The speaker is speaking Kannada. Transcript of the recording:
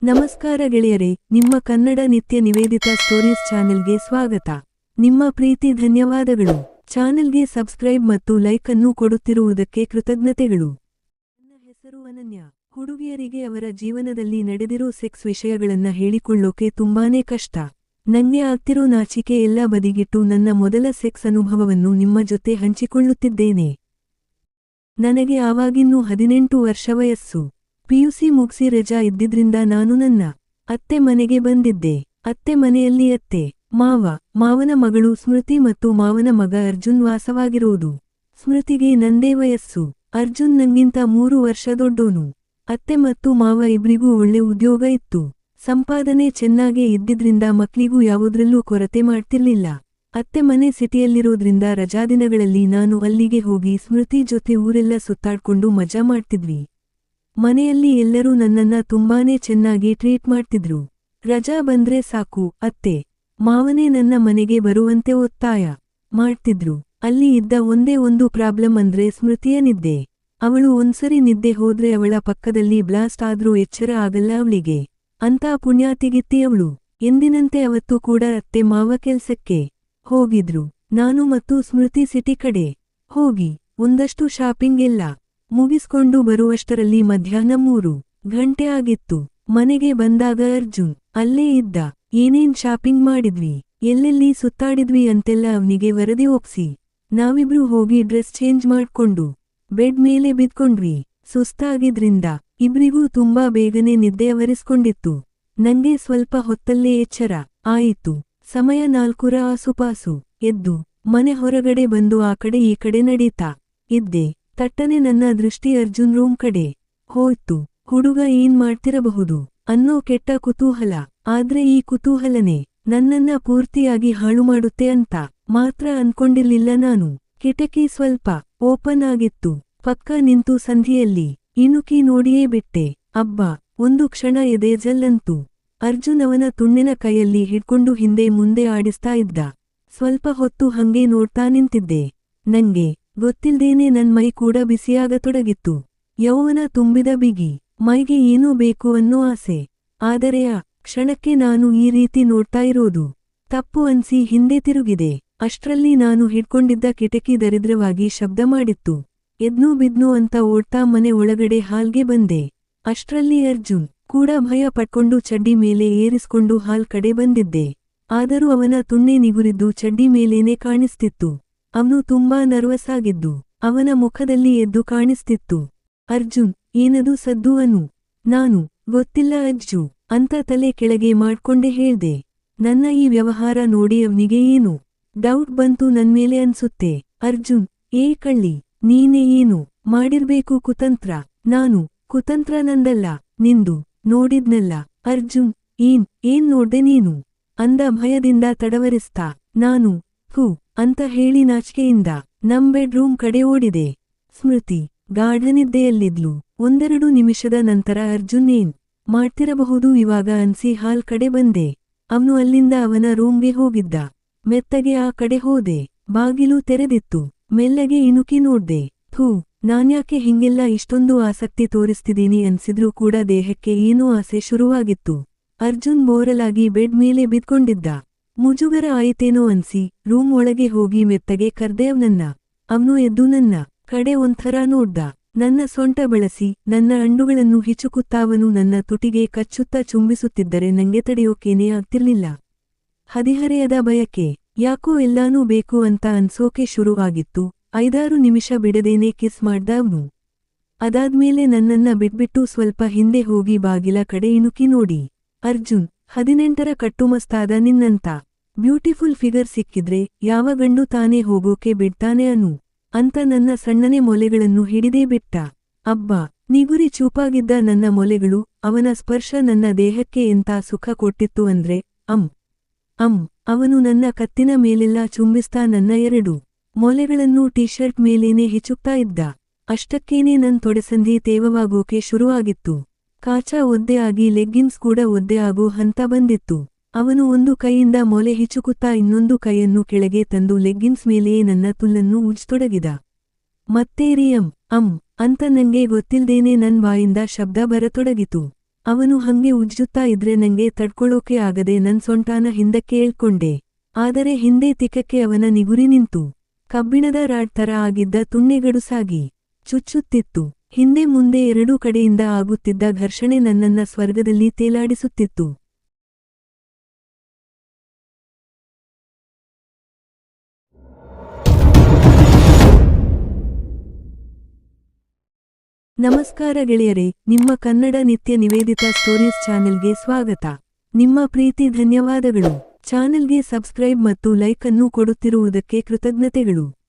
ನಮಸ್ಕಾರ ಗೆಳೆಯರೇ, ನಿಮ್ಮ ಕನ್ನಡ ನಿತ್ಯ ನಿವೇದಿತ ಸ್ಟೋರೀಸ್ ಚಾನೆಲ್ಗೆ ಸ್ವಾಗತ. ನಿಮ್ಮ ಪ್ರೀತಿ ಧನ್ಯವಾದಗಳು. ಚಾನೆಲ್ಗೆ ಸಬ್ಸ್ಕ್ರೈಬ್ ಮತ್ತು ಲೈಕ್ ಅನ್ನು ಕೊಡುತ್ತಿರುವುದಕ್ಕೆ ಕೃತಜ್ಞತೆಗಳು. ನನ್ನ ಹೆಸರು ಅನನ್ಯ. ಹುಡುಗಿಯರಿಗೆ ಅವರ ಜೀವನದಲ್ಲಿ ನಡೆದಿರೋ ಸೆಕ್ಸ್ ವಿಷಯಗಳನ್ನ ಹೇಳಿಕೊಳ್ಳೋಕೆ ತುಂಬಾನೇ ಕಷ್ಟ. ನಂಗೆ ಆಗ್ತಿರೋ ನಾಚಿಕೆ ಎಲ್ಲ ಬದಿಗಿಟ್ಟು ನನ್ನ ಮೊದಲ ಸೆಕ್ಸ್ ಅನುಭವವನ್ನು ನಿಮ್ಮ ಜೊತೆ ಹಂಚಿಕೊಳ್ಳುತ್ತಿದ್ದೇನೆ. ನನಗೆ ಆವಾಗಿನ್ನೂ 18 ವರ್ಷ ವಯಸ್ಸು. ಪಿಯುಸಿ ಮುಗ್ಸಿ ರಜಾ ಇದ್ದಿದ್ರಿಂದ ನಾನು ನನ್ನ ಅತ್ತೆ ಮನೆಗೆ ಬಂದಿದ್ದೆ. ಅತ್ತೆ ಮನೆಯಲ್ಲಿ ಅತ್ತೆ, ಮಾವನ ಮಗಳು ಸ್ಮೃತಿ ಮತ್ತು ಮಾವನ ಮಗ ಅರ್ಜುನ್ ವಾಸವಾಗಿರೋದು. ಸ್ಮೃತಿಗೆ ನಂದೇ ವಯಸ್ಸು. ಅರ್ಜುನ್ ನಂಗಿಂತ 3 ವರ್ಷ ದೊಡ್ಡೋನು. ಅತ್ತೆ ಮತ್ತು ಮಾವ ಇಬ್ರಿಗೂ ಒಳ್ಳೆ ಉದ್ಯೋಗ ಇತ್ತು. ಸಂಪಾದನೆ ಚೆನ್ನಾಗೇ ಇದ್ದಿದ್ರಿಂದ ಮಕ್ಳಿಗೂ ಯಾವುದ್ರಲ್ಲೂ ಕೊರತೆ ಮಾಡ್ತಿರ್ಲಿಲ್ಲ. ಅತ್ತೆ ಮನೆ ಸಿಟಿಯಲ್ಲಿರೋದ್ರಿಂದ ರಜಾದಿನಗಳಲ್ಲಿ ನಾನು ಅಲ್ಲಿಗೆ ಹೋಗಿ ಸ್ಮೃತಿ ಜೊತೆ ಊರೆಲ್ಲ ಸುತ್ತಾಡ್ಕೊಂಡು ಮಜಾ ಮಾಡ್ತಿದ್ವಿ. ಮನೆಯಲ್ಲಿ ಎಲ್ಲರೂ ನನ್ನನ್ನ ತುಂಬಾನೇ ಚೆನ್ನಾಗಿ ಟ್ರೀಟ್ ಮಾಡ್ತಿದ್ರು. ರಜಾ ಬಂದ್ರೆ ಸಾಕು ಅತ್ತೆ, ಮಾವನೇ ನನ್ನ ಮನೆಗೆ ಬರುವಂತೆ ಒತ್ತಾಯ ಮಾಡ್ತಿದ್ರು. ಅಲ್ಲಿ ಇದ್ದ ಒಂದೇ ಒಂದು ಪ್ರಾಬ್ಲಮ್ ಅಂದ್ರೆ ಸ್ಮೃತಿಯ ನಿದ್ದೆ. ಅವಳು ಒಂದ್ಸರಿ ನಿದ್ದೆ ಹೋದ್ರೆ ಅವಳ ಪಕ್ಕದಲ್ಲಿ ಬ್ಲಾಸ್ಟ್ ಆದ್ರೂ ಎಚ್ಚರ ಆಗಲ್ಲ ಅವಳಿಗೆ. ಅಂತ ಪುಣ್ಯಾತಿಗಿತ್ತಿ ಅವಳು. ಎಂದಿನಂತೆ ಅವತ್ತು ಕೂಡ ಅತ್ತೆ ಮಾವ ಕೆಲ್ಸಕ್ಕೆ ಹೋಗಿದ್ರು. ನಾನು ಮತ್ತು ಸ್ಮೃತಿ ಸಿಟಿ ಕಡೆ ಹೋಗಿ ಒಂದಷ್ಟು ಶಾಪಿಂಗ್ ಎಲ್ಲ ಮುಗಿಸ್ಕೊಂಡು ಬರುವಷ್ಟರಲ್ಲಿ ಮಧ್ಯಾಹ್ನ 3 ಗಂಟೆ ಆಗಿತ್ತು. ಮನೆಗೆ ಬಂದಾಗ ಅರ್ಜುನ್ ಅಲ್ಲೇ ಇದ್ದ. ಏನೇನ್ ಶಾಪಿಂಗ್ ಮಾಡಿದ್ವಿ, ಎಲ್ಲೆಲ್ಲಿ ಸುತ್ತಾಡಿದ್ವಿ ಅಂತೆಲ್ಲ ಅವನಿಗೆ ವರದಿ ಒಪ್ಸಿ ನಾವಿಬ್ರು ಹೋಗಿ ಡ್ರೆಸ್ ಚೇಂಜ್ ಮಾಡ್ಕೊಂಡು ಬೆಡ್ ಮೇಲೆ ಬಿದ್ಕೊಂಡ್ವಿ. ಸುಸ್ತಾಗಿದ್ರಿಂದ ಇಬ್ರಿಗೂ ತುಂಬಾ ಬೇಗನೆ ನಿದ್ದೆ ಅವರಿಸ್ಕೊಂಡಿತ್ತು. ನಂಗೆ ಸ್ವಲ್ಪ ಹೊತ್ತಲ್ಲೇ ಎಚ್ಚರ ಆಯಿತು. ಸಮಯ 4ರ ಆಸುಪಾಸು. ಎದ್ದು ಮನೆ ಹೊರಗಡೆ ಬಂದು ಆ ಕಡೆ ಈ ಕಡೆ ನಡೀತಾ ಇದ್ದೆ. ತಟ್ಟನೆ ನನ್ನ ದೃಷ್ಟಿ ಅರ್ಜುನ್ ರೂಮ್ ಕಡೆ ಹೋಯ್ತು. ಹುಡುಗ ಏನ್ ಮಾಡ್ತಿರಬಹುದು ಅನ್ನೋ ಕೆಟ್ಟ ಕುತೂಹಲ. ಆದ್ರೆ ಈ ಕುತೂಹಲನೇ ನನ್ನನ್ನ ಪೂರ್ತಿಯಾಗಿ ಹಾಳು ಮಾಡುತ್ತೆ ಅಂತ ಮಾತ್ರ ಅನ್ಕೊಂಡಿರ್ಲಿಲ್ಲ ನಾನು. ಕಿಟಕಿ ಸ್ವಲ್ಪ ಓಪನ್ ಆಗಿತ್ತು. ಪಕ್ಕ ನಿಂತು ಸಂಧಿಯಲ್ಲಿ ಇಣುಕಿ ನೋಡಿಯೇ ಬಿಟ್ಟೆ. ಅಬ್ಬಾ, ಒಂದು ಕ್ಷಣ ಎದೆ ಜಲ್ಲಂತು. ಅರ್ಜುನ್ ಅವನ ತುಂಡಿನ ಕೈಯಲ್ಲಿ ಹಿಡ್ಕೊಂಡು ಹಿಂದೆ ಮುಂದೆ ಆಡಿಸ್ತಾ ಇದ್ದ. ಸ್ವಲ್ಪ ಹೊತ್ತು ಹಂಗೆ ನೋಡ್ತಾ ನಿಂತಿದ್ದೆ. ನಂಗೆ ಗೊತ್ತಿಲ್ದೇನೆ ನನ್ ಮೈ ಕೂಡ ಬಿಸಿಯಾಗತೊಡಗಿತ್ತು. ಯೌವನ ತುಂಬಿದ ಬಿಗಿ ಮೈಗೆ ಏನೋ ಬೇಕು ಅನ್ನೋ ಆಸೆ. ಆದರೆ ಆ ಕ್ಷಣಕ್ಕೆ ನಾನು ಈ ರೀತಿ ನೋಡ್ತಾ ಇರೋದು ತಪ್ಪು ಅನ್ಸಿ ಹಿಂದೆ ತಿರುಗಿದೆ. ಅಷ್ಟ್ರಲ್ಲಿ ನಾನು ಹಿಡ್ಕೊಂಡಿದ್ದ ಕಿಟಕಿ ದರಿದ್ರವಾಗಿ ಶಬ್ದ ಮಾಡಿತ್ತು. ಎದ್ನೂ ಬಿದ್ನೂ ಅಂತ ಓಡ್ತಾ ಮನೆ ಒಳಗಡೆ ಹಾಲ್ಗೆ ಬಂದೆ. ಅಷ್ಟ್ರಲ್ಲಿ ಅರ್ಜುನ್ ಕೂಡ ಭಯ ಪಟ್ಕೊಂಡು ಚಡ್ಡಿ ಮೇಲೆ ಏರಿಸ್ಕೊಂಡು ಹಾಲ್ ಕಡೆ ಬಂದಿದ್ದೆ. ಆದರೂ ಅವನ ತುಣ್ಣೆ ನಿಗುರಿದ್ದು ಚಡ್ಡಿ ಮೇಲೇನೆ ಕಾಣಿಸ್ತಿತ್ತು. ಅವನು ತುಂಬಾ ನರ್ವಸ್ ಆಗಿದ್ದು ಅವನ ಮುಖದಲ್ಲಿ ಎದ್ದು ಕಾಣಿಸ್ತಿತ್ತು. ಅರ್ಜುನ್, ಏನದು ಸದ್ದು ಅನು? ನಾನು ಗೊತ್ತಿಲ್ಲ ಅಜ್ಜು ಅಂತ ತಲೆ ಕೆಳಗೆ ಮಾಡ್ಕೊಂಡೆ ಹೇಳ್ದೆ. ನನ್ನ ಈ ವ್ಯವಹಾರ ನೋಡಿ ಅವನಿಗೆ ಏನು ಡೌಟ್ ಬಂತು ನನ್ಮೇಲೆ ಅನ್ಸುತ್ತೆ. ಅರ್ಜುನ್, ಏ ಕಳ್ಳಿ, ನೀನೇ ಏನು ಮಾಡಿರ್ಬೇಕು ಕುತಂತ್ರ. ನಾನು ಕುತಂತ್ರ ನಂದಲ್ಲ, ನಿಂದು. ನೋಡಿದ್ನಲ್ಲ. ಅರ್ಜುನ್, ಏನ್ ನೋಡ್ದೆ ನೀನು ಅಂದ ಭಯದಿಂದ ತಡವರಿಸ್ತಾ. ನಾನು ಹೂ ಅಂತ ಹೇಳಿ ನಾಚಿಕೆಯಿಂದ ನಮ್ ಬೆಡ್ ರೂಮ್ ಕಡೆ ಓಡಿದೆ. ಸ್ಮೃತಿ ಗಾಢನಿದ್ದೆಯಲ್ಲಿದ್ಲು. 1-2 ನಿಮಿಷದ ನಂತರ ಅರ್ಜುನ್ ಏನ್ ಮಾಡ್ತಿರಬಹುದು ಇವಾಗ ಅನ್ಸಿ ಹಾಲ್ ಕಡೆ ಬಂದೆ. ಅವನು ಅಲ್ಲಿಂದ ಅವನ ರೂಮ್ಗೆ ಹೋಗಿದ್ದ. ಮೆತ್ತಗೆ ಆ ಕಡೆ ಹೋದೆ. ಬಾಗಿಲು ತೆರೆದಿತ್ತು. ಮೆಲ್ಲಗೆ ಇಣುಕಿ ನೋಡ್ದೆ. ಥೂ, ನಾನ್ಯಾಕೆ ಹಿಂಗೆಲ್ಲ ಇಷ್ಟೊಂದು ಆಸಕ್ತಿ ತೋರಿಸ್ತಿದ್ದೀನಿ ಅನ್ಸಿದ್ರೂ ಕೂಡ ದೇಹಕ್ಕೆ ಏನೋ ಆಸೆ ಶುರುವಾಗಿತ್ತು. ಅರ್ಜುನ್ ಬೋರಲಾಗಿ ಬೆಡ್ ಮೇಲೆ ಬಿದ್ಕೊಂಡಿದ್ದ. ಮುಜುಗರ ಆಯಿತೇನೋ ಅನ್ಸಿ ರೂಮ್ ಒಳಗೆ ಹೋಗಿ ಮೆತ್ತಗೆ ಕರ್ದೆ ಅವನನ್ನ. ಅವನು ಎದ್ದು ನನ್ನ ಕಡೆ ಒಂಥರ ನೋಡ್ದ. ನನ್ನ ಸೊಂಟ ಬಳಸಿ ನನ್ನ ಅಂಡುಗಳನ್ನು ಹಿಚುಕುತ್ತಾವನು ನನ್ನ ತುಟಿಗೆ ಕಚ್ಚುತ್ತಾ ಚುಂಬಿಸುತ್ತಿದ್ದರೆ ನಂಗೆ ತಡೆಯೋಕೇನೇ ಆಗ್ತಿರ್ಲಿಲ್ಲ. ಹದಿಹರೆಯದ ಬಯಕೆ. ಯಾಕೋ ಎಲ್ಲಾನೂ ಬೇಕು ಅಂತ ಅನ್ಸೋಕೆ ಶುರು ಆಗಿತ್ತು. 5-6 ನಿಮಿಷ ಬಿಡದೇನೆ ಕಿಸ್ ಮಾಡ್ದ ಅವನು. ಅದಾದ್ಮೇಲೆ ನನ್ನನ್ನ ಬಿಟ್ಬಿಟ್ಟು ಸ್ವಲ್ಪ ಹಿಂದೆ ಹೋಗಿ ಬಾಗಿಲ ಕಡೆ ಇಣುಕಿ ನೋಡಿ. ಅರ್ಜುನ್, 18ರ ಕಟ್ಟುಮಸ್ತಾದ ನಿನ್ನಂತ ಬ್ಯೂಟಿಫುಲ್ ಫಿಗರ್ ಸಿಕ್ಕಿದ್ರೆ ಯಾವ ಗಂಡು ತಾನೇ ಹೋಗೋಕೆ ಬಿಡ್ತಾನೆ ಅನು ಅಂತ ನನ್ನ ಸಣ್ಣನೆ ಮೊಲೆಗಳನ್ನು ಹಿಡಿದೇ ಬಿಟ್ಟ. ಅಬ್ಬಾ, ನಿಗುರಿ ಚೂಪಾಗಿದ್ದ ನನ್ನ ಮೊಲೆಗಳು, ಅವನ ಸ್ಪರ್ಶ ನನ್ನ ದೇಹಕ್ಕೆ ಎಂಥ ಸುಖ ಕೊಟ್ಟಿತ್ತು ಅಂದ್ರೆ ಅವನು ನನ್ನ ಕತ್ತಿನ ಮೇಲೆಲ್ಲ ಚುಂಬಿಸ್ತಾ ನನ್ನ 2 ಮೊಲೆಗಳನ್ನು ಟೀಶರ್ಟ್ ಮೇಲೇನೆ ಹಿಚುಕ್ತಾ ಇದ್ದ. ಅಷ್ಟಕ್ಕೇನೆ ನನ್ ತೊಡೆಸಂಧಿ ತೇವವಾಗೋಕೆ ಶುರುವಾಗಿತ್ತು. ಕಾಚಾ ಒದ್ದೆ ಆಗಿ ಲೆಗ್ಗಿನ್ಸ್ ಕೂಡ ಒದ್ದೆ ಆಗೋ ಹಂತ ಬಂದಿತ್ತು. ಅವನು ಒಂದು ಕೈಯಿಂದ ಮೊಲೆ ಹಿಚುಕುತ್ತಾ ಇನ್ನೊಂದು ಕೈಯನ್ನು ಕೆಳಗೆ ತಂದು ಲೆಗ್ಗಿನ್ಸ್ ಮೇಲೆಯೇ ನನ್ನ ತುಲ್ಲನ್ನು ಉಜ್ತೊಡಗಿದ. ಮತ್ತೇರಿ ಅಂತ ನಂಗೆ ಗೊತ್ತಿಲ್ದೇನೆ ನನ್ ಬಾಯಿಂದ ಶಬ್ದ ಬರತೊಡಗಿತು. ಅವನು ಹಂಗೆ ಉಜ್ಜುತ್ತಾ ಇದ್ರೆ ನಂಗೆ ತಡ್ಕೊಳ್ಳೋಕೆ ಆಗದೆ ನನ್ ಸೊಂಟಾನ ಹಿಂದಕ್ಕೆ ಏಳ್ಕೊಂಡೆ. ಆದರೆ ಹಿಂದೆ ತಿಕ್ಕಕ್ಕೆ ಅವನ ನಿಗುರಿ ನಿಂತು. ಕಬ್ಬಿಣದ ರಾಡ್ ತರ ಆಗಿದ್ದ ತುಣ್ಣೆಗಡುಸಾಗಿ ಚುಚ್ಚುತ್ತಿತ್ತು. ಹಿಂದೆ ಮುಂದೆ ಎರಡೂ ಕಡೆಯಿಂದ ಆಗುತ್ತಿದ್ದ ಘರ್ಷಣೆ ನನ್ನನ್ನ ಸ್ವರ್ಗದಲ್ಲಿ ತೇಲಾಡಿಸುತ್ತಿತ್ತು. ನಮಸ್ಕಾರ ಗೆಳೆಯರೇ, ನಿಮ್ಮ ಕನ್ನಡ ನಿತ್ಯ ನಿವೇದಿತ ಸ್ಟೋರೀಸ್ ಚಾನೆಲ್ಗೆ ಸ್ವಾಗತ. ನಿಮ್ಮ ಪ್ರೀತಿ ಧನ್ಯವಾದಗಳು. ಚಾನೆಲ್ಗೆ ಸಬ್ಸ್ಕ್ರೈಬ್ ಮತ್ತು ಲೈಕ್ ಅನ್ನು ಕೊಡುತ್ತಿರುವುದಕ್ಕೆ ಕೃತಜ್ಞತೆಗಳು.